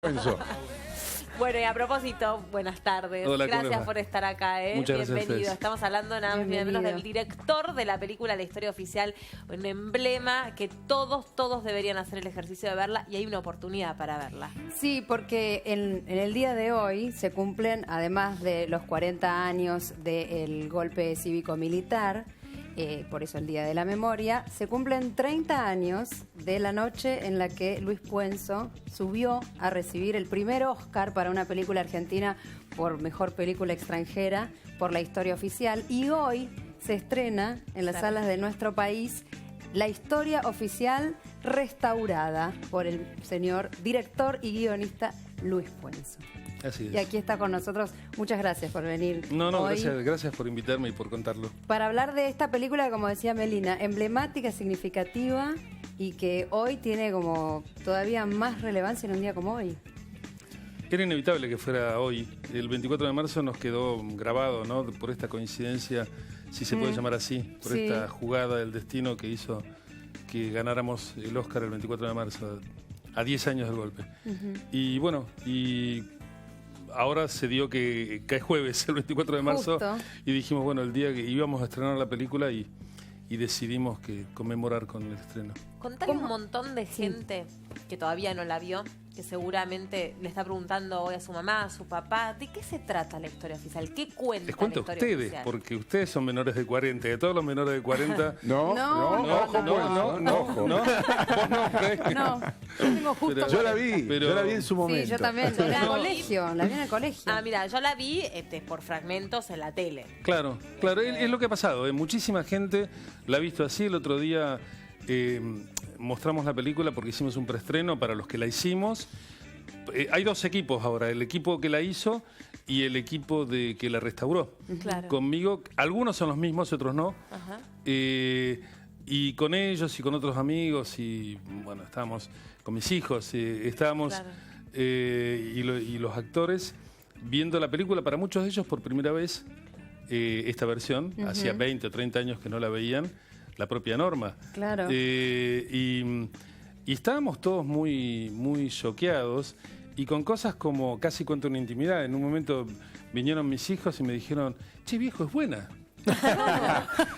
Pensó. Bueno, y a propósito, buenas tardes. Hola, ¿cómo les gracias va? por estar acá, Muchas gracias a Bienvenido. ustedes. Estamos hablando nada más ni nada menos del director de la película La Historia Oficial, un emblema que todos deberían hacer el ejercicio de verla y hay una oportunidad para verla. Sí, porque en el día de hoy se cumplen, además de los 40 años del golpe cívico-militar, por eso el Día de la Memoria, se cumplen 30 años de la noche en la que Luis Puenzo subió a recibir el primer Oscar para una película argentina por mejor película extranjera por La Historia Oficial, y hoy se estrena en las salas de nuestro país La Historia Oficial restaurada por el señor director y guionista Luis Puenzo. Así es. Y aquí está con nosotros. Muchas gracias por venir hoy gracias por invitarme y por contarlo. para hablar de esta película, como decía Melina, emblemática, significativa y que hoy tiene como todavía más relevancia en un día como hoy. Era inevitable que fuera hoy. El 24 de marzo nos quedó grabado, ¿no? Por esta coincidencia, si se puede llamar así, por Sí. esta jugada del destino que hizo que ganáramos el Oscar el 24 de marzo, a 10 años del golpe. Y bueno, ahora se dio que cae jueves, el 24 de marzo, Justo. y dijimos, bueno, el día que íbamos a estrenar la película y decidimos que conmemorar con el estreno. Contale un montón de gente que todavía no la vio, que seguramente le está preguntando hoy a su mamá, a su papá, ¿de qué se trata La Historia Oficial? ¿Qué cuenta Les cuento a La Historia ustedes, Oficial? porque ustedes son menores de 40, de todos los menores de 40... No, ojo, ojo. ¿no? Vos no crees que... No, yo tengo justo... Pero- Yo la vi, Pero- yo la vi en su momento. Sí, yo también, en el No. colegio, la vi en el colegio. Ah, mira, yo la vi por fragmentos en la tele. Claro, es lo que ha pasado. Muchísima gente la ha visto así. El otro día mostramos la película porque hicimos un preestreno para los que la hicimos. Hay dos equipos ahora, el equipo que la hizo y el equipo que la restauró. Claro. Conmigo, algunos son los mismos, otros no. Ajá. Y con ellos y con otros amigos, y bueno, estábamos con mis hijos, estábamos Claro. y los actores viendo la película, para muchos de ellos por primera vez, esta versión, hacía 20 o 30 años que no la veían, la propia Norma. Claro. Y estábamos todos muy choqueados y con cosas como casi cuento una intimidad. En un momento vinieron mis hijos y me dijeron, che, viejo, es buena.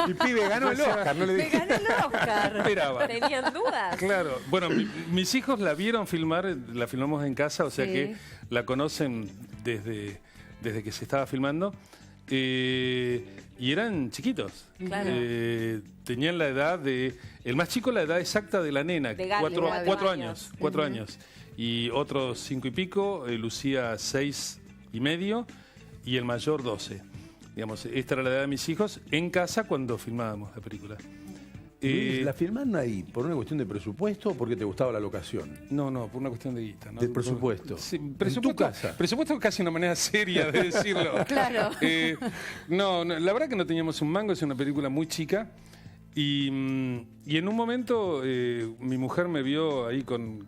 Y pibe, ganó el Oscar, no le Me dije. gané el Oscar. Esperaba. ¿Tenían dudas? Claro, bueno, mis hijos la vieron filmar, la filmamos en casa, o sea Sí. que la conocen desde que se estaba filmando. Y eran chiquitos. Claro. Tenían la edad de... El más chico, la edad exacta de la nena, De Gaby, cuatro de Gaby. años. 4 años. Y otros 5 y pico, Lucía 6 y medio, y el mayor 12. Digamos, esta era la edad de mis hijos en casa cuando filmábamos la película. Luis, ¿la filmaron ahí por una cuestión de presupuesto o porque te gustaba la locación? No, por una cuestión de guita. ¿no? De presupuesto. Sí, ¿En presupuesto, tu casa? Presupuesto es casi una manera seria de decirlo. Claro. No, la verdad que no teníamos un mango, es una película muy chica. Y en un momento mi mujer me vio ahí con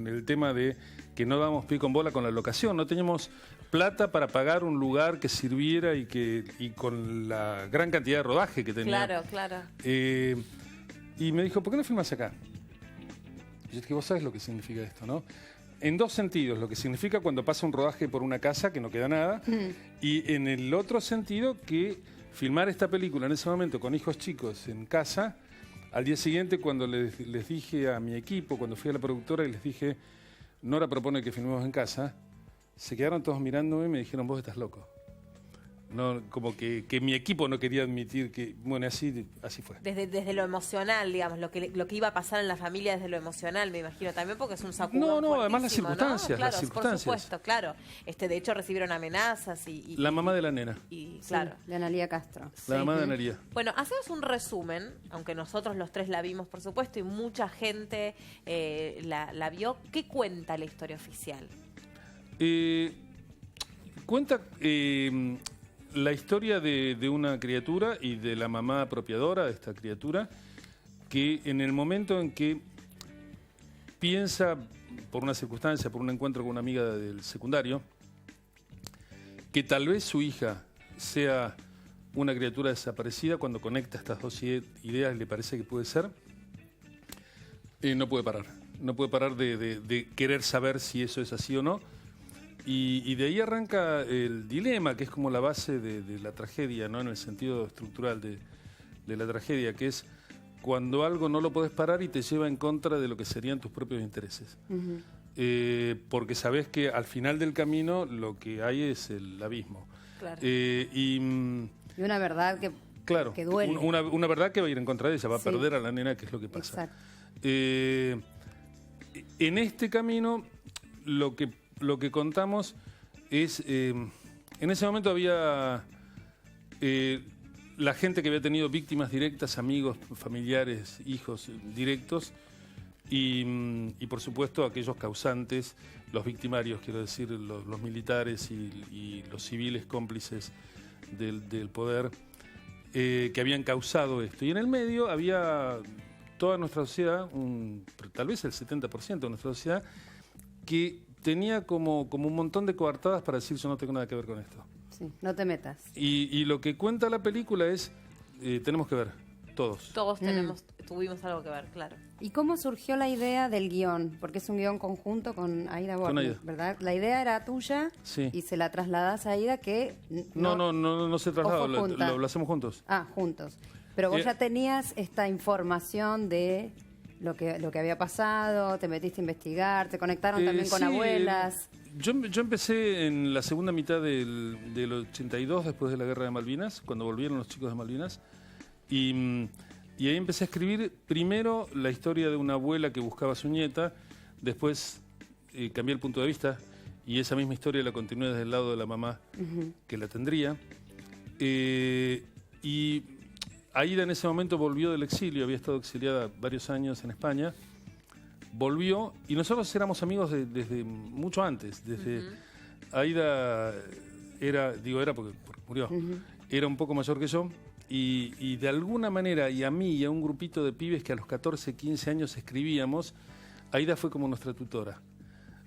el tema de que no dábamos pie con bola con la locación. No teníamos plata para pagar un lugar que sirviera y con la gran cantidad de rodaje que tenía. Claro, claro. Y me dijo, ¿por qué no filmas acá? Y yo dije, vos sabés lo que significa esto, ¿no? En dos sentidos, lo que significa cuando pasa un rodaje por una casa que no queda nada, y en el otro sentido que filmar esta película en ese momento con hijos chicos en casa, al día siguiente cuando les dije a mi equipo, cuando fui a la productora y les dije, Nora propone que filmemos en casa, se quedaron todos mirándome y me dijeron, vos estás loco. No, como que mi equipo no quería admitir que, bueno, así fue. Desde lo emocional, digamos, lo que iba a pasar en la familia desde lo emocional, me imagino también, porque es un sacudón. No, además las fuertísimo, ¿no? circunstancias, Claro, las circunstancias. por supuesto, claro. De hecho, recibieron amenazas y La mamá de la nena, claro. De Analía Castro. la mamá de Analía. Bueno, hacemos un resumen, aunque nosotros los tres la vimos, por supuesto, y mucha gente la vio. ¿Qué cuenta La Historia Oficial? Cuenta la historia de una criatura y de la mamá apropiadora de esta criatura, que en el momento en que piensa, por una circunstancia, por un encuentro con una amiga del secundario, que tal vez su hija sea una criatura desaparecida, cuando conecta estas dos ideas le parece que puede ser, no puede parar. no puede parar de querer saber si eso es así o no. Y de ahí arranca el dilema, que es como la base de la tragedia, ¿no? En el sentido estructural de la tragedia, que es cuando algo no lo podés parar y te lleva en contra de lo que serían tus propios intereses. Porque sabés que al final del camino lo que hay es el abismo. Claro. Y una verdad que, claro, que duele. Una verdad que va a ir en contra de ella, va a perder a la nena, que es lo que pasa. Exacto. En este camino, lo que contamos es, en ese momento había la gente que había tenido víctimas directas, amigos, familiares, hijos directos, y por supuesto aquellos causantes, los victimarios, quiero decir, los militares y los civiles cómplices del poder, que habían causado esto. Y en el medio había toda nuestra sociedad, tal vez el 70% de nuestra sociedad, que tenía como un montón de coartadas para decir yo no tengo nada que ver con esto. Sí, no te metas. Y lo que cuenta la película es, tenemos que ver, todos. Todos tuvimos algo que ver, claro. ¿Y cómo surgió la idea del guión? Porque es un guión conjunto con Aida Borghi, ¿verdad? La idea era tuya, sí, y se la trasladás a Aida, que... No se traslada, lo hacemos juntos. Ah, juntos. Pero vos ya tenías esta información de lo que había pasado, te metiste a investigar, te conectaron también con abuelas. Yo empecé en la segunda mitad del 82, después de la Guerra de Malvinas, cuando volvieron los chicos de Malvinas, y ahí empecé a escribir primero la historia de una abuela que buscaba a su nieta, después cambié el punto de vista y esa misma historia la continué desde el lado de la mamá que la tendría. Y Aida en ese momento volvió del exilio, había estado exiliada varios años en España, volvió y nosotros éramos amigos desde mucho antes. Aida era porque murió, era un poco mayor que yo. Y de alguna manera, y a mí y a un grupito de pibes que a los 14, 15 años escribíamos, Aida fue como nuestra tutora.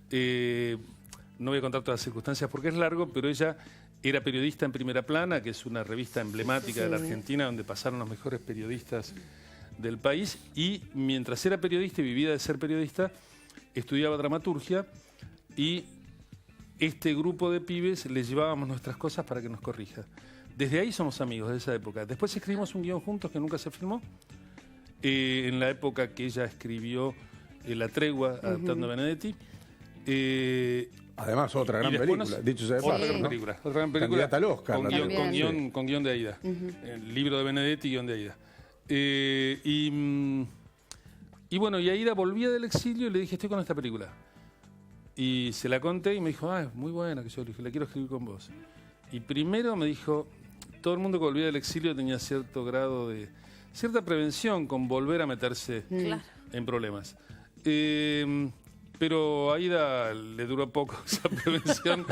No voy a contar todas las circunstancias porque es largo, pero ella era periodista en Primera Plana, que es una revista emblemática de la Argentina, donde pasaron los mejores periodistas del país, y mientras era periodista y vivía de ser periodista, estudiaba dramaturgia, y este grupo de pibes le llevábamos nuestras cosas para que nos corrija. Desde ahí somos amigos de esa época. Después escribimos un guión juntos que nunca se filmó, en la época que ella escribió La Tregua, adaptando a Benedetti. Además, otra gran película, dicho sea de paso. Otra gran película. Candidata al Oscar. Con guión de Aida. El libro de Benedetti, guión de Aida. Y bueno, y Aida volvía del exilio y le dije, estoy con esta película. Y se la conté y me dijo, es muy buena, que yo le dije, la quiero escribir con vos. Y primero me dijo, todo el mundo que volvía del exilio tenía cierto grado de... cierta prevención con volver a meterse en problemas. Pero a Aida le duró poco esa prevención,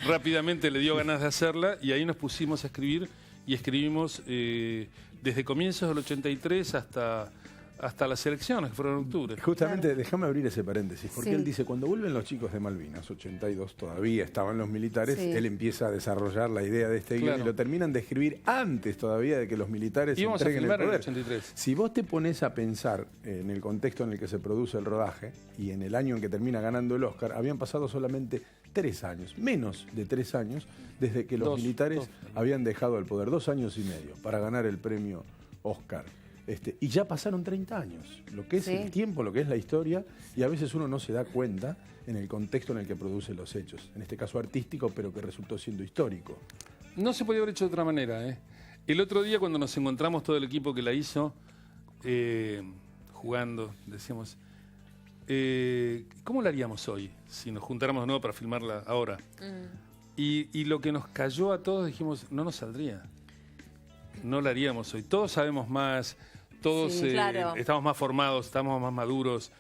rápidamente le dio ganas de hacerla y ahí nos pusimos a escribir y escribimos desde comienzos del 83 hasta las elecciones, que fueron en octubre. Justamente, déjame abrir ese paréntesis, porque él dice, cuando vuelven los chicos de Malvinas, 82, todavía estaban los militares, él empieza a desarrollar la idea de este guión y lo terminan de escribir antes todavía de que los militares entreguen el poder. En el 83. Si vos te pones a pensar en el contexto en el que se produce el rodaje y en el año en que termina ganando el Oscar, habían pasado solamente 3 años, menos de 3 años, desde que los militares habían dejado el poder, 2 años y medio, para ganar el premio Oscar. Y ya pasaron 30 años, lo que es el tiempo, lo que es la historia, y a veces uno no se da cuenta en el contexto en el que produce los hechos, en este caso artístico, pero que resultó siendo histórico. No se podía haber hecho de otra manera. El otro día cuando nos encontramos todo el equipo que la hizo, jugando, decíamos, ¿cómo la haríamos hoy si nos juntáramos de nuevo para filmarla ahora? Y lo que nos cayó a todos, dijimos, no nos saldría. No la haríamos hoy. Todos sabemos más, todos estamos más formados, estamos más maduros,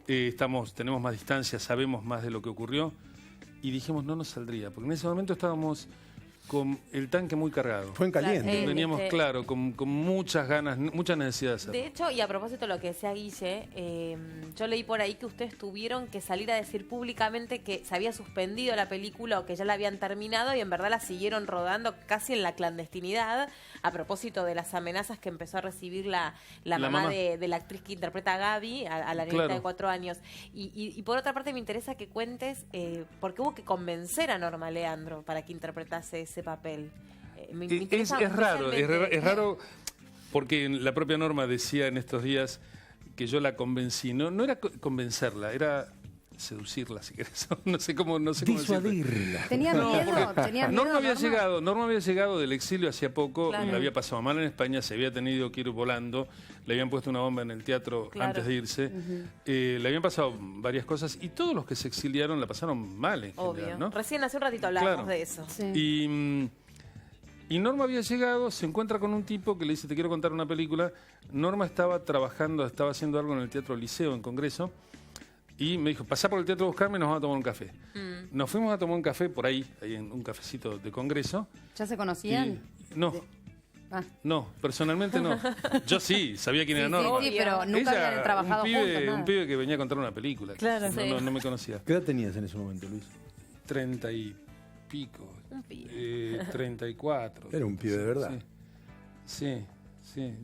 tenemos más distancia, sabemos más de lo que ocurrió. Y dijimos, no nos saldría, porque en ese momento estábamos con el tanque muy cargado. Fue en caliente. Veníamos, claro, con muchas ganas, mucha necesidad de hacerlo. De hecho, y a propósito de lo que decía Guille, yo leí por ahí que ustedes tuvieron que salir a decir públicamente que se había suspendido la película o que ya la habían terminado y en verdad la siguieron rodando casi en la clandestinidad, a propósito de las amenazas que empezó a recibir la mamá de la actriz que interpreta a Gaby, a la niñita de 4 años. Y por otra parte me interesa que cuentes por qué hubo que convencer a Norma Leandro para que interpretase ese papel. Es raro porque la propia Norma decía en estos días que yo la convencí. No era convencerla, era seducirla, si querés. No sé cómo disuadirla. ¿Tenía miedo? Norma había llegado del exilio hacía poco, Claro. la había pasado mal en España, se había tenido que ir volando, le habían puesto una bomba en el teatro antes de irse, le habían pasado varias cosas y todos los que se exiliaron la pasaron mal en general, ¿no? Recién hace un ratito hablábamos de eso. Sí. Y Norma había llegado, se encuentra con un tipo que le dice, te quiero contar una película. Norma estaba trabajando, estaba haciendo algo en el Teatro Liceo, en Congreso, y me dijo, pasá por el teatro a buscarme y nos vamos a tomar un café. Nos fuimos a tomar un café por ahí en un cafecito de Congreso. ¿Ya se conocían? No, personalmente no. Yo sí, sabía quién era Norma. Sí, pero nunca habían trabajado juntos. Un pibe que venía a contar una película. Claro. No me conocía. ¿Qué edad tenías en ese momento, Luis? 30 y pico. 34. Era un pibe de verdad. Sí.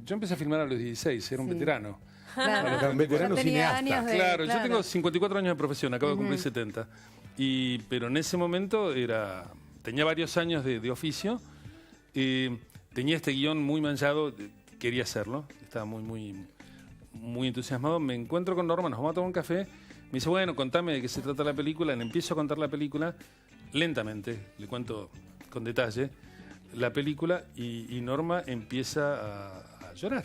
Yo empecé a filmar a los 16, era un veterano. Claro. Un veterano Ya tenía cineasta. años de- Claro, yo tengo 54 años de profesión, acabo de cumplir 70. Pero en ese momento tenía varios años de oficio, tenía este guión muy manchado, quería hacerlo, estaba muy entusiasmado. Me encuentro con Norma, nos vamos a tomar un café, me dice, bueno, contame de qué se trata la película. Le empiezo a contar la película lentamente, le cuento con detalle la película y Norma empieza a llorar.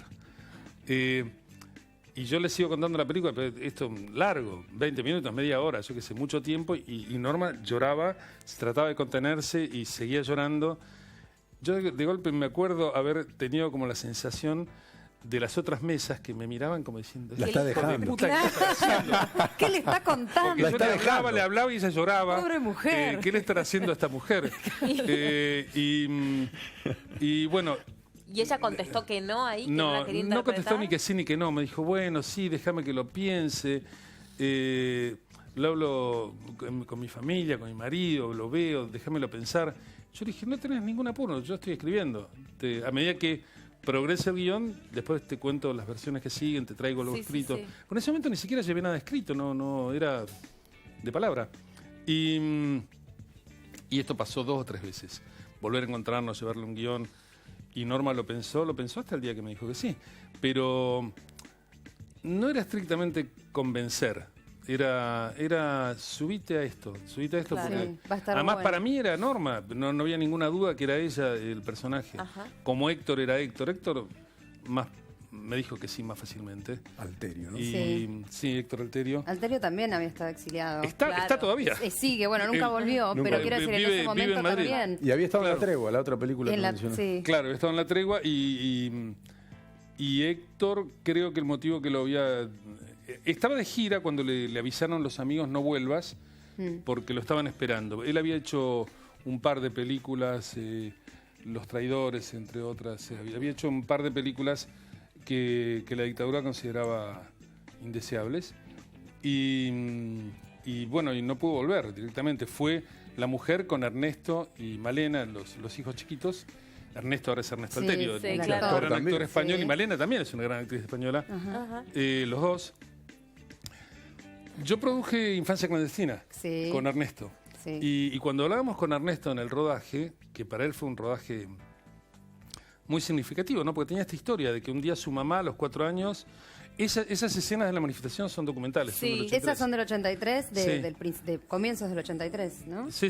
Y yo le sigo contando la película, pero esto largo, 20 minutos, media hora, yo que sé, mucho tiempo, y Norma lloraba, se trataba de contenerse y seguía llorando. Yo de golpe me acuerdo haber tenido como la sensación de las otras mesas que me miraban como diciendo, La está "Hijo de dejando". puta, ¿qué está haciendo? ¿Qué le está contando? Porque La yo está le hablaba y ella lloraba. Pobre mujer. ¿Qué le estará haciendo a esta mujer? Y bueno, ¿Y ella contestó que no ahí? Que no la quería no contestó interpretar? ni que sí ni que no. Me dijo, bueno, sí, déjame que lo piense. Lo hablo con mi familia, con mi marido, lo veo, déjamelo pensar. Yo le dije, no tenés ningún apuro, yo estoy escribiendo. A medida que progrese el guión, después te cuento las versiones que siguen, te traigo lo escrito. Sí. Por ese momento ni siquiera llevé nada escrito, no era de palabra. Y esto pasó 2 o 3 veces. Volver a encontrarnos, llevarle un guión. Y Norma lo pensó hasta el día que me dijo que sí. Pero no era estrictamente convencer. Era subite a esto Claro. porque Sí, va a estar además bueno. para mí era Norma, no había ninguna duda que era ella el personaje. Ajá. Como Héctor era Héctor más me dijo que sí más fácilmente. Alterio, ¿no? Y sí, Héctor Alterio. Alterio también había estado exiliado. Está todavía. Sigue, bueno, nunca volvió, Nunca. pero quiero decir, en ese Vive momento en Madrid. también. Y había estado en La Claro. Tregua, la otra película que En la- mencionó. sí. Claro, estaba en La Tregua y Héctor, creo que el motivo que lo había... Estaba de gira cuando le avisaron los amigos no vuelvas, porque lo estaban esperando. Él había hecho un par de películas, Los Traidores, entre otras. Había hecho un par de películas que la dictadura consideraba indeseables. Y bueno, y no pudo volver directamente. Fue la mujer con Ernesto y Malena, los hijos chiquitos. Ernesto ahora es Ernesto Sí, Alterio, sí, un claro. gran actor español, Sí. y Malena también es una gran actriz española. Ajá. Los dos. Yo produje Infancia Clandestina Sí. con Ernesto. Sí. Y cuando hablábamos con Ernesto en el rodaje, que para él fue un rodaje muy significativo, ¿no? Porque tenía esta historia de que un día su mamá a los 4 años... Esas escenas de la manifestación son documentales. Sí, son del 83. Esas son del 83, Sí. de comienzos del 83, ¿no? Sí,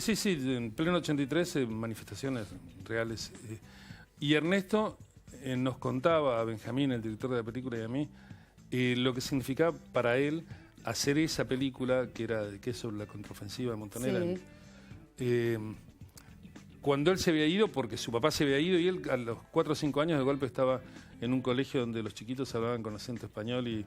en pleno 83, manifestaciones reales. Y Ernesto nos contaba a Benjamín, el director de la película, y a mí, lo que significaba para él hacer esa película que es sobre la contraofensiva de Montonera. Sí. Cuando él se había ido, porque su papá se había ido, y él a los 4 o 5 años de golpe estaba en un colegio donde los chiquitos hablaban con acento español y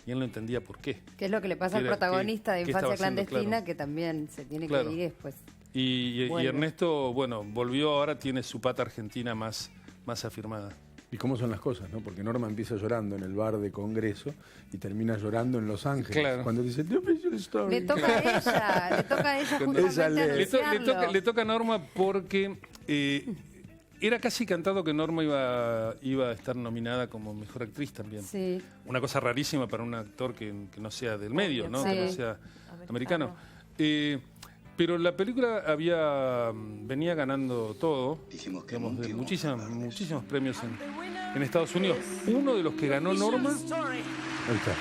él no entendía por qué. Que es lo que le pasa al ¿Qué era- protagonista de qué Infancia estaba haciendo? Clandestina, Claro. que también se tiene Claro. que ir después. Y Vuelve. Ernesto, bueno, volvió ahora, tiene su pata argentina más afirmada. ¿Y cómo son las cosas, no? Porque Norma empieza llorando en el bar de Congreso y termina llorando en Los Ángeles. Claro. Cuando dice, "The Official Story". Le toca a ella justamente Ella lee. anunciarlo. Le toca a Norma porque era casi cantado que Norma iba a estar nominada como mejor actriz también. Sí. Una cosa rarísima para un actor que no sea del medio, ¿no? Sí. Que no sea americano. Pero la película venía ganando todo, digamos, de muchísimos premios en Estados Unidos. Uno de los que ganó Norma, Ahí está.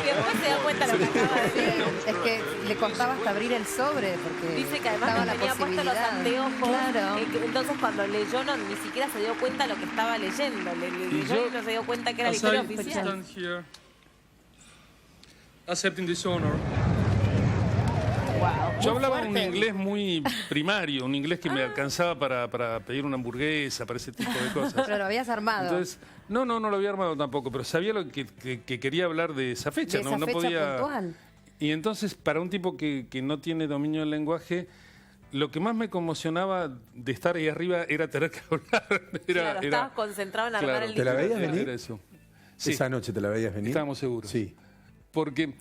Y después se da cuenta lo que acaba de Sí, decir. es que le costaba hasta abrir el sobre porque Dice que además estaba no la tenía puestos los posibilidad. anteojos. Claro. Entonces cuando leyó ni siquiera se dio cuenta lo que estaba leyendo. Leyó y no se dio cuenta que era la as historia I oficial. stand here, accepting this honor. Wow. Yo hablaba un fuerte. inglés muy primario, un inglés que me alcanzaba para pedir una hamburguesa, para ese tipo de cosas. Pero lo habías armado. Entonces, no lo había armado tampoco, pero sabía lo que quería hablar de esa fecha, De no, esa no fecha podía. puntual. Y entonces, para un tipo que no tiene dominio del lenguaje, lo que más me conmocionaba de estar ahí arriba era tener que hablar. Claro, estabas concentrado en armar el ¿Te la veías era venir? eso. Sí, Esa noche te la veías venir. estábamos seguros. Sí. Porque,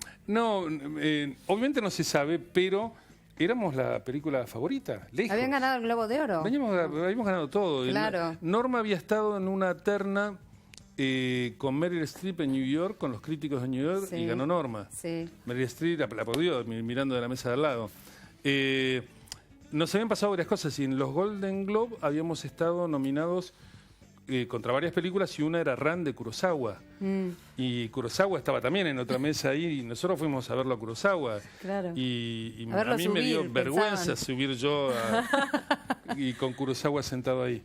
obviamente no se sabe, pero éramos la película favorita, lejos. Habían ganado el Globo de Oro. Habíamos ganado todo. Claro. Norma había estado en una terna con Meryl Streep en New York, con los críticos de New York, Sí. y ganó Norma. Sí. Meryl Streep la aplaudió mirando de la mesa de al lado. Nos habían pasado varias cosas y en los Golden Globe habíamos estado nominados contra varias películas y una era Ran de Kurosawa. Y Kurosawa estaba también en otra mesa ahí y nosotros fuimos a verlo a Kurosawa. Claro. Y A verlo a mí me dio subir, vergüenza pensaban. subir yo y con Kurosawa sentado ahí.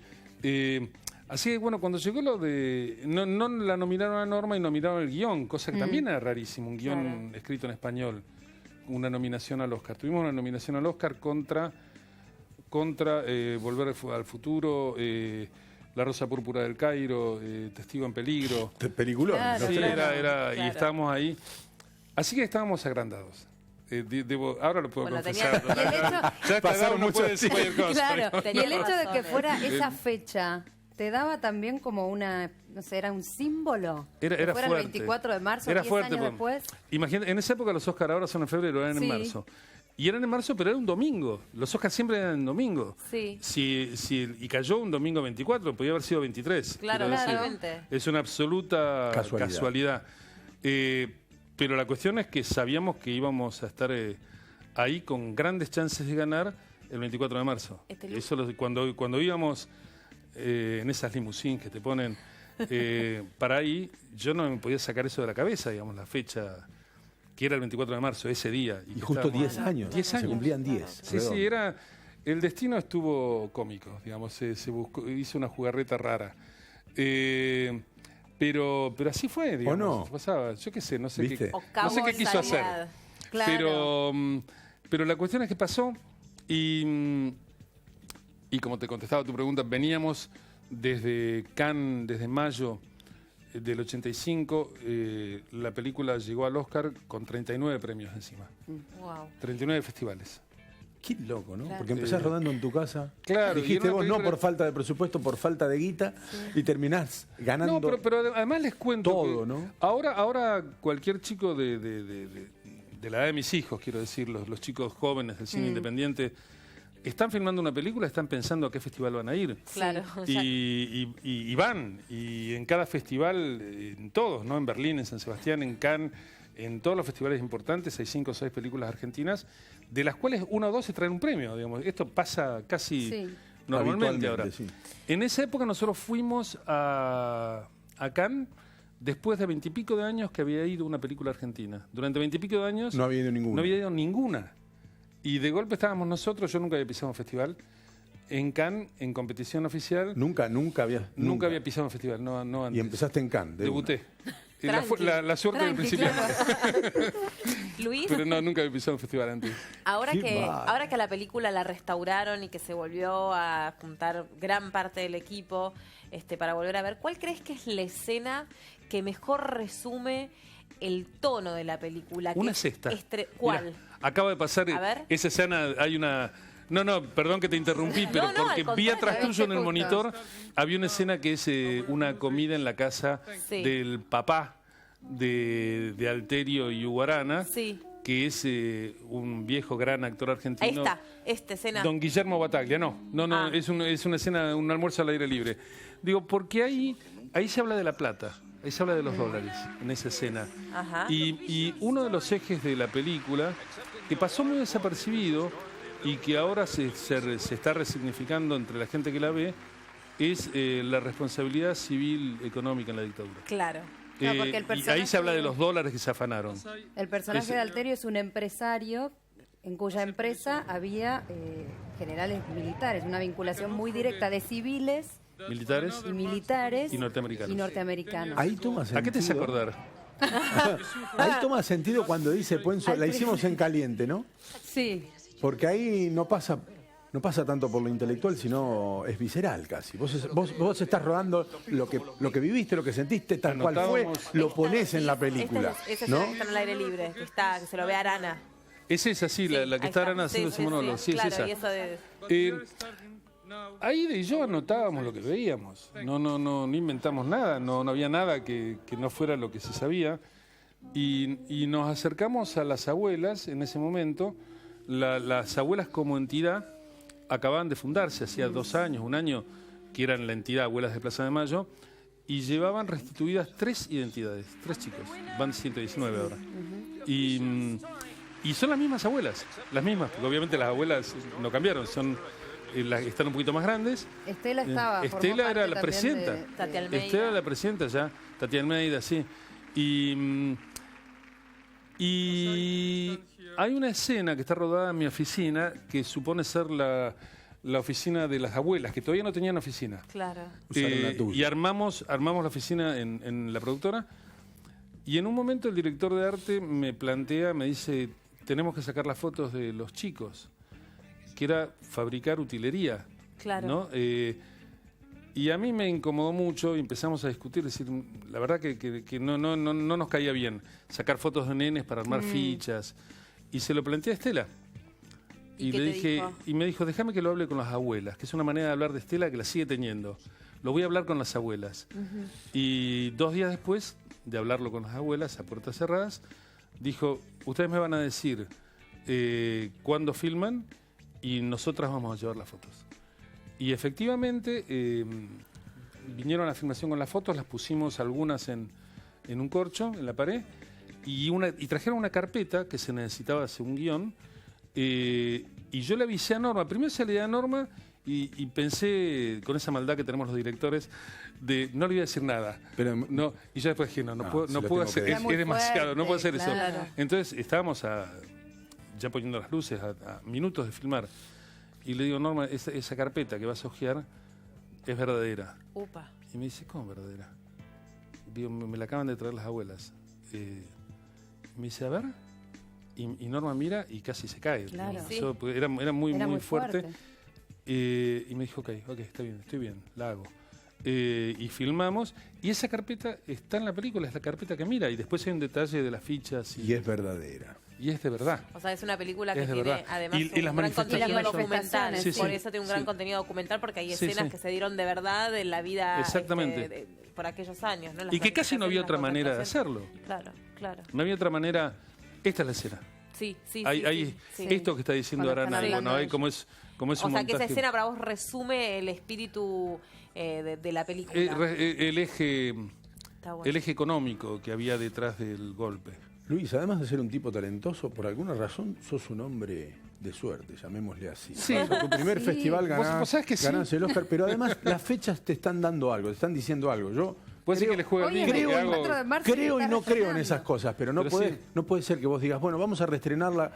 Así que bueno, cuando llegó lo de... No la nominaron a Norma y nominaron el guión, cosa que también era rarísimo, un guión escrito en español. Una nominación al Oscar. Tuvimos una nominación al Oscar contra Volver al Futuro, La Rosa Púrpura del Cairo, Testigo en Peligro. Peliculón. Claro, ¿no? Sí, claro. y estábamos ahí. Así que estábamos agrandados. Ahora lo puedo Bueno, confesar. tenía- Y el hecho- Ya está, Pasaron no muchos puede decir días. cualquier cosa. Claro, y Tenía el hecho de que razón, fuera esa fecha, ¿te daba también como una, no sé, era un símbolo? Era que fuera fuerte. el 24 de marzo, Era 10 fuerte, años pues. después. Imagínate, en esa época los Oscars ahora son en febrero, eran Sí. en marzo. Y eran en marzo, pero era un domingo. Los Oscars siempre eran en domingo. Sí. Y cayó un domingo 24, podía haber sido 23. Claro, quiero decir. totalmente. Es una absoluta Casualidad. casualidad. Pero la cuestión es que sabíamos que íbamos a estar ahí con grandes chances de ganar el 24 de marzo. Eso cuando íbamos en esas limusines que te ponen para ahí, yo no me podía sacar eso de la cabeza, digamos, la fecha que era el 24 de marzo, ese día. Y que justo estábamos- 10 años. 10 Se años. cumplían 10. Sí, sí, el destino estuvo cómico, digamos, se hizo una jugarreta rara. Pero así fue, digamos. no? Pasaba. Yo qué sé, no sé ¿Viste? qué, O no sé qué quiso hacer. causalidad. Claro. Pero la cuestión es que pasó y como te contestaba tu pregunta, veníamos desde Cannes, desde mayo del 85, la película llegó al Oscar con 39 premios encima, Wow. 39 festivales. Qué loco, ¿no? Claro. Porque empezás rodando en tu casa. Claro, y Dijiste era una vos, no película- por falta de presupuesto, por falta de guita, y terminás ganando. No, pero además les cuento todo, que ¿no? Ahora cualquier chico de la edad de mis hijos, quiero decir, los chicos jóvenes del cine independiente, están filmando una película, están pensando a qué festival van a ir. Claro. Y van, y en cada festival, en todos, ¿no? En Berlín, en San Sebastián, en Cannes, en todos los festivales importantes hay 5 o 6 películas argentinas, de las cuales 1 o 2 se traen un premio, digamos. Esto pasa casi Sí. normalmente ahora. Habitualmente, sí. En esa época nosotros fuimos a Cannes después de 20 y pico de años que había ido una película argentina. Durante 20 y pico de años No había ido ninguna. no había ido ninguna. Y de golpe estábamos nosotros, yo nunca había pisado un festival, en Cannes, en competición oficial. Nunca había. Nunca había pisado un festival, no antes. Y empezaste en Cannes. de Debuté. Tranqui. La suerte del Tranqui, principio. claro. Luis, Pero no, nunca había pisado un festival antes. ahora Qué que, bárbaro. ahora que la película la restauraron y que se volvió a juntar gran parte del equipo para volver a ver, ¿cuál crees que es la escena que mejor resume el tono de la película? Una Que sexta. ¿Cuál? Mirá, acaba de pasar A ver. esa escena, hay una No, perdón que te interrumpí, pero No, porque al vi atrás contrario, tuyo en el justo. monitor, había una escena que es una comida en la casa Sí. del papá de Alterio y Uguarana, Sí. que es un viejo gran actor argentino. Ahí está, esta escena. Don Guillermo Bataglia, no, Ah. es una escena, un almuerzo al aire libre. Digo, porque ahí se habla de la plata, ahí se habla de los dólares, en esa escena. Ajá. Y uno de los ejes de la película, que pasó muy desapercibido y que ahora se está resignificando entre la gente que la ve, es la responsabilidad civil económica en la dictadura. Claro. No, porque el Y personaje- ahí se habla de los dólares que se afanaron. El personaje Ese- de Alterio es un empresario en cuya empresa había generales militares, una vinculación muy directa de civiles Militares. y militares Y norteamericanos. y norteamericanos. Ahí toma sentido. ¿A qué te hace acordar? Ahí toma sentido cuando dice Puenzo, la hicimos en caliente, ¿no? Sí. Porque ahí no pasa tanto por lo intelectual, sino es visceral casi. Vos estás rodando lo que viviste, lo que sentiste, tal cual fue, Anotábamos. lo ponés en la película. Esa ¿no? escena que está en el aire libre, que se lo ve a Arana. Es esa, sí, la que ahí está Arana Sí, haciendo sí, ese monólogo. Sí, claro, es esa. y eso de... Aida y yo anotábamos lo que veíamos. No inventamos nada, no había nada que no fuera lo que se sabía. Y nos acercamos a las abuelas en ese momento. Las abuelas como entidad acababan de fundarse, hacía 2 años, 1 año, que eran la entidad Abuelas de Plaza de Mayo, y llevaban restituidas 3 identidades, 3 chicos, van 119 ahora. Y son las mismas abuelas, las mismas, porque obviamente las abuelas no cambiaron, están un poquito más grandes. Estela estaba. formó Estela parte era la también presidenta. de- Tati Almeida. Estela era la presidenta ya, Tati Almeida, sí. Y hay una escena que está rodada en mi oficina que supone ser la oficina de las abuelas, que todavía no tenían oficina. Claro. Usaron la tuya. Y armamos la oficina en la productora. Y en un momento el director de arte me dice, tenemos que sacar las fotos de los chicos, que era fabricar utilería. Claro. ¿No? Y a mí me incomodó mucho y empezamos a discutir, decir, la verdad que no nos caía bien sacar fotos de nenes para armar fichas. Y se lo planteé a Estela. ¿Y qué le te dije, dijo? y me dijo, déjame que lo hable con las abuelas, que es una manera de hablar de Estela que la sigue teniendo. Lo voy a hablar con las abuelas. Y 2 días después de hablarlo con las abuelas a puertas cerradas, dijo, ustedes me van a decir cuándo filman y nosotras vamos a llevar las fotos. Y efectivamente vinieron a la filmación con las fotos, las pusimos algunas en un corcho, en la pared, y trajeron una carpeta que se necesitaba hacer un guión, y yo le avisé a Norma, primero se le di a Norma y pensé, con esa maldad que tenemos los directores, de no le iba a decir nada. Pero- No, y yo después dije, no No, puedo, se no lo puedo tengo que hacer, decir. es Muy demasiado, no puedo hacer fuerte, eso. claro. Entonces estábamos ya poniendo las luces a minutos de filmar. Y le digo, Norma, esa carpeta que vas a hojear es verdadera. Upa. Y me dice, ¿cómo verdadera? Digo, me la acaban de traer las abuelas. Me dice, a ver. Y Norma mira y casi se cae. Claro. ¿no? Sí. Era muy, Era muy muy fuerte. fuerte. Y me dijo, ok, está bien, estoy bien, la hago. Y filmamos. Y esa carpeta está en la película, es la carpeta que mira. Y después hay un detalle de las fichas. Y es verdadera. Y es de verdad. O sea, es una película que Es de tiene verdad. además Y un las gran contenido manifestaciones documental. son- Sí, Por sí, eso tiene un gran sí. contenido documental porque hay Sí, escenas sí. que se dieron de verdad en la vida Exactamente. por aquellos años. ¿no? Las Y que casi no había otra manifestaciones, manera de las hacerlo. concentraciones. Claro. No había otra manera. Esta es la escena. Sí, sí, Hay, sí, hay sí, sí. esto que está diciendo Cuando están Arana, hablando bueno, de hay como es O un sea, que esa montaje. escena para vos resume el espíritu de la película. El eje Está bueno. el eje económico que había detrás del golpe. Luis, además de ser un tipo talentoso, por alguna razón sos un hombre de suerte, llamémosle así. Sí. O sea, tu primer Sí. festival ¿Vos sabés que sí? ganás el Oscar, pero además las fechas te están dando algo, te están diciendo algo. Yo Puede ser que le juegue al Hoy es bingo, que 24 de hago... marzo. creo y está no creo en reestrenando. esas cosas, pero no Pero puede, sí. no puede ser que vos digas, bueno, vamos a reestrenarla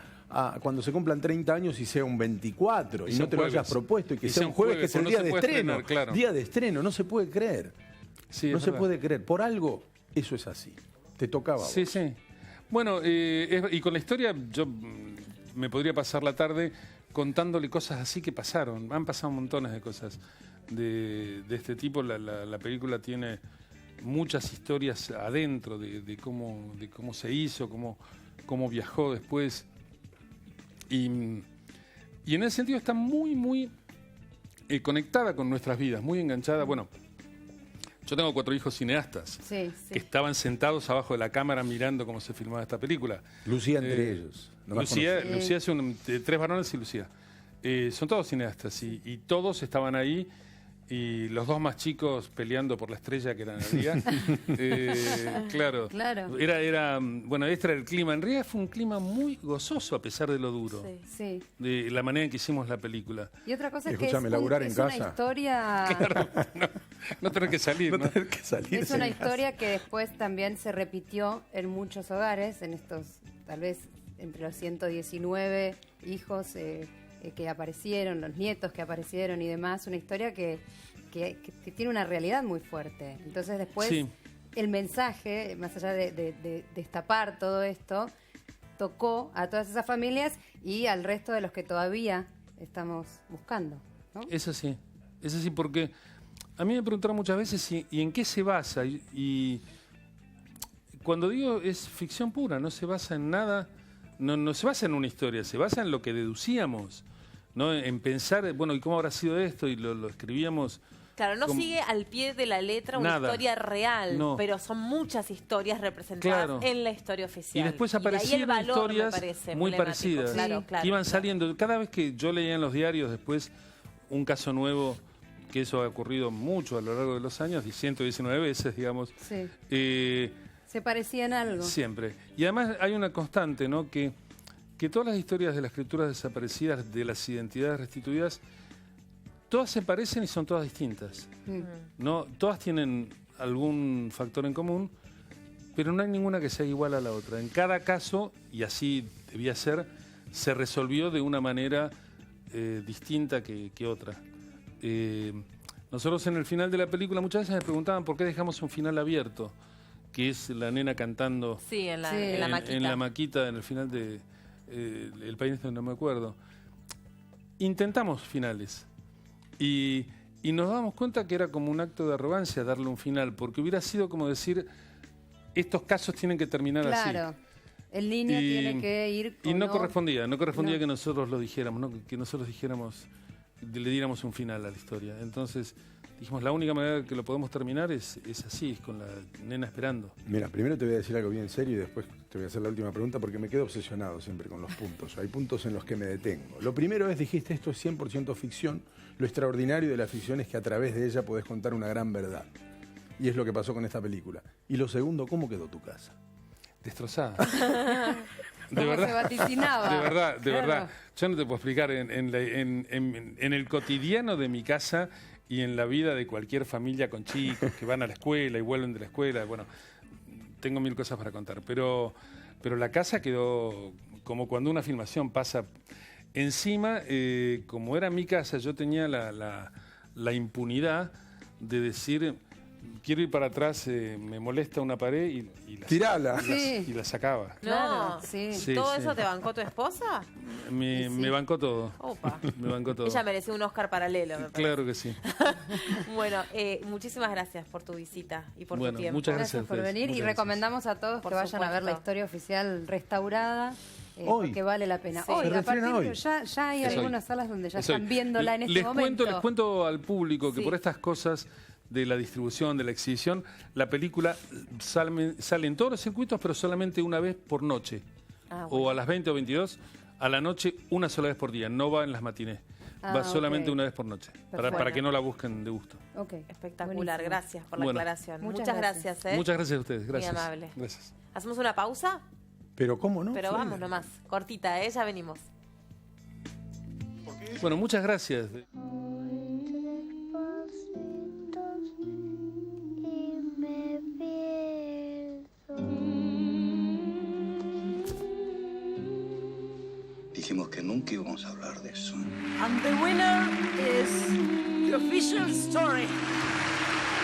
cuando se cumplan 30 años y sea un 24, y sea no un te lo jueves. hayas propuesto, y que Y sea sea un un jueves, jueves, que es el porque día no de se puede estreno. estrenar, claro. Día de estreno, no se puede creer. Sí, No es se verdad. puede creer. Por algo, eso es así. Te tocaba a vos. Sí, sí. Bueno, y con la historia yo me podría pasar la tarde contándole cosas así que pasaron. Han pasado montones de cosas de este tipo. La película tiene muchas historias adentro de cómo se hizo, cómo viajó después. Y Y en ese sentido está muy, muy conectada con nuestras vidas, muy enganchada. Bueno, yo tengo 4 hijos cineastas que estaban sentados abajo de la cámara mirando cómo se filmaba esta película. Lucía entre ellos. Lucía es 3 varones y Lucía. Son todos cineastas y todos estaban ahí. Y los 2 más chicos peleando por la estrella que era Nadia. Claro. Bueno, este era el clima. En realidad fue un clima muy gozoso a pesar de lo duro. Sí. De la manera en que hicimos la película. Y otra cosa es que Escúchame, laburar en casa. Una historia... Claro, no tener que salir, ¿no? Tener que salir. Es una historia que después también se repitió en muchos hogares, en estos, tal vez, entre los 119 hijos... que aparecieron, los nietos que aparecieron y demás, una historia que tiene una realidad muy fuerte. Entonces después el mensaje, más allá de destapar todo esto, tocó a todas esas familias y al resto de los que todavía estamos buscando, ¿no? Es así porque a mí me preguntaron muchas veces y en qué se basa y cuando digo es ficción pura, no se basa en nada, no se basa en una historia, se basa en lo que deducíamos, ¿no? En pensar, bueno, ¿y cómo habrá sido esto? Y lo escribíamos. Claro, no sigue al pie de la letra una historia real, pero son muchas historias representadas en la historia oficial. Y después aparecieron historias muy parecidas, que iban saliendo. Cada vez que yo leía en los diarios después un caso nuevo, que eso ha ocurrido mucho a lo largo de los años, 119 veces, digamos. Se parecían algo. Siempre. Y además hay una constante, ¿no? Que todas las historias de las criaturas desaparecidas, de las identidades restituidas, todas se parecen y son todas distintas. ¿No? Todas tienen algún factor en común, pero no hay ninguna que sea igual a la otra. En cada caso, y así debía ser, se resolvió de una manera distinta que otra. Nosotros en el final de la película muchas veces me preguntaban por qué dejamos un final abierto, que es la nena cantando en la maquita. En la maquita, en el final de El País no me acuerdo. Intentamos finales y nos damos cuenta que era como un acto de arrogancia darle un final, porque hubiera sido como decir, estos casos tienen que terminar así. Claro, el niño tiene que ir con... Y no correspondía que nosotros lo dijéramos, ¿no? Que nosotros dijéramos, le diéramos un final a la historia. Entonces dijimos, la única manera que lo podemos terminar es así, es con la nena esperando. Mira, primero te voy a decir algo bien serio y después te voy a hacer la última pregunta porque me quedo obsesionado siempre con los puntos. Hay puntos en los que me detengo. Lo primero es, dijiste, esto es 100% ficción. Lo extraordinario de la ficción es que a través de ella podés contar una gran verdad. Y es lo que pasó con esta película. Y lo segundo, ¿cómo quedó tu casa? Destrozada. De verdad. Se vaticinaba. De verdad. Yo no te puedo explicar en el cotidiano de mi casa y en la vida de cualquier familia con chicos que van a la escuela y vuelven de la escuela. Bueno, tengo 1000 cosas para contar, pero la casa quedó como cuando una filmación pasa. Encima, como era mi casa, yo tenía la impunidad de decir, quiero ir para atrás, me molesta una pared y la sacaba. No, ¿todo eso te bancó tu esposa? Me bancó todo. Opa. Me bancó todo. Ella mereció un Oscar paralelo, me parece. Claro que sí. Bueno, muchísimas gracias por tu visita y por tu tiempo. Muchas gracias por venir y recomendamos a todos que vayan a ver la historia oficial restaurada. Porque vale la pena. Hoy, a partir de ya hay algunas salas donde ya están viéndola en este momento. Les cuento al público que por estas cosas de la distribución, de la exhibición, la película sale en todos los circuitos, pero solamente una vez por noche. O a las 20 o 22, a la noche, una sola vez por día. No va en las matinés. Va solamente una vez por noche. Para que no la busquen de gusto. Espectacular. Buenísimo. Gracias por la aclaración. Muchas gracias. Muchas gracias a ustedes. Gracias. Muy amable. Gracias. ¿Hacemos una pausa? Pero ¿cómo no? Pero vamos nomás, cortita, ya venimos. Bueno, muchas gracias. Dijimos que nunca íbamos a hablar de eso. And the winner is the official story.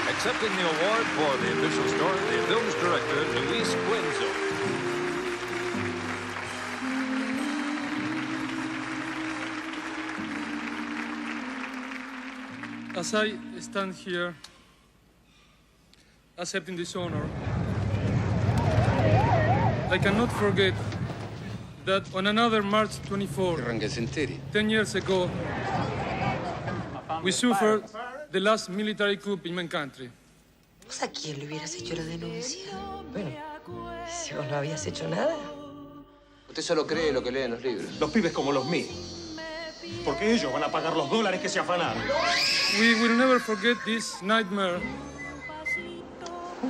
Accepting the award for the official story, the film's director, Luis Puenzo. As I stand here accepting this honor, I cannot forget that on another March 24, 10 years ago, we suffered the last military coup in my country. ¿Vos a quién le hubieras hecho la denuncia? Bueno, si vos no habías hecho nada. Usted solo cree lo que lee en los libros. Los pibes como los míos. Porque ellos van a pagar los dólares que se afanaron. We will never forget this nightmare.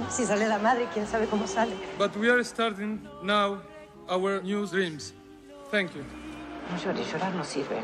Si sale la madre, quién sabe cómo sale. But we are starting now our new dreams. Thank you. No llores, llorar no sirve.